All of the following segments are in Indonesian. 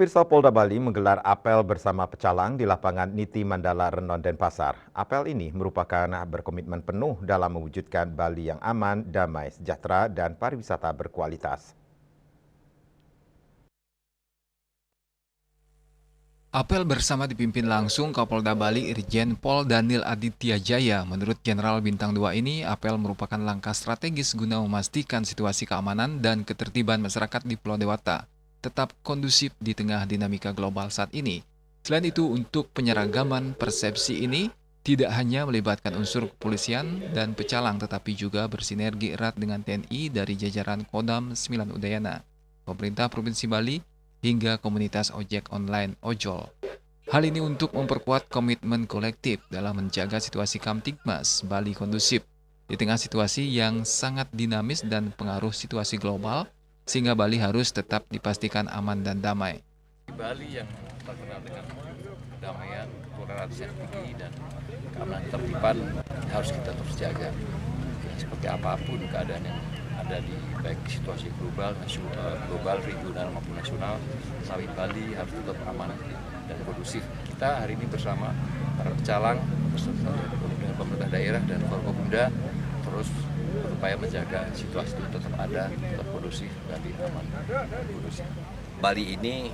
Pemirsa Polda Bali menggelar apel bersama pecalang di lapangan Niti Mandala Renon Denpasar. Apel ini merupakan berkomitmen penuh dalam mewujudkan Bali yang aman, damai, sejahtera, dan pariwisata berkualitas. Apel bersama dipimpin langsung Kapolda Bali Irjen Pol Daniel Aditya Jaya. Menurut Jenderal Bintang 2 ini, apel merupakan langkah strategis guna memastikan situasi keamanan dan ketertiban masyarakat di Pulau Dewata tetap kondusif di tengah dinamika global saat ini. Selain itu, untuk penyeragaman persepsi ini tidak hanya melibatkan unsur kepolisian dan pecalang, tetapi juga bersinergi erat dengan TNI dari jajaran Kodam 9 Udayana, pemerintah Provinsi Bali, hingga komunitas ojek online ojol. Hal ini untuk memperkuat komitmen kolektif dalam menjaga situasi Kamtibmas Bali kondusif di tengah situasi yang sangat dinamis dan pengaruh situasi global, sehingga Bali harus tetap dipastikan aman dan damai. Di Bali yang terkenal dengan kedamaian, toleransi yang tinggi, dan keamanan tertiban harus kita terus jaga. Ya, seperti apapun keadaan yang ada di baik situasi global, regional maupun nasional, sawit Bali harus tetap aman dan kondusif. Kita hari ini bersama para pecalang, bersama dengan pemerintah daerah dan Forkopimda terus berupaya menjaga situasi itu tetap ada, tetap kondusif, dan aman, kondusif. Bali ini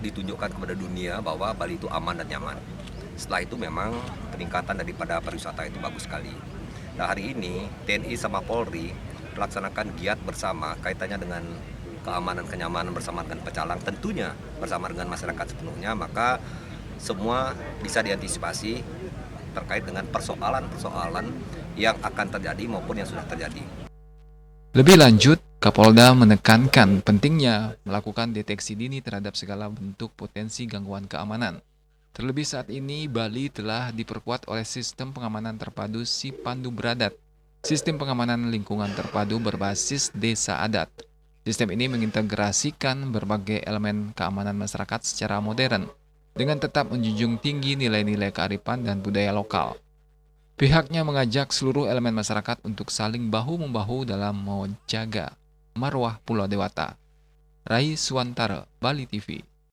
ditunjukkan kepada dunia bahwa Bali itu aman dan nyaman. Setelah itu memang peningkatan daripada pariwisata itu bagus sekali. Nah, hari ini TNI sama Polri melaksanakan giat bersama kaitannya dengan keamanan kenyamanan bersama dengan pecalang, tentunya bersama dengan masyarakat sepenuhnya, maka semua bisa diantisipasi terkait dengan persoalan-persoalan yang akan terjadi maupun yang sudah terjadi. Lebih lanjut, Kapolda menekankan pentingnya melakukan deteksi dini terhadap segala bentuk potensi gangguan keamanan. Terlebih saat ini, Bali telah diperkuat oleh sistem pengamanan terpadu Sipandu Bradat, sistem pengamanan lingkungan terpadu berbasis desa adat. Sistem ini mengintegrasikan berbagai elemen keamanan masyarakat secara modern, dengan tetap menjunjung tinggi nilai-nilai kearifan dan budaya lokal. Pihaknya mengajak seluruh elemen masyarakat untuk saling bahu-membahu dalam menjaga marwah Pulau Dewata. Rai Suwantara, Bali TV.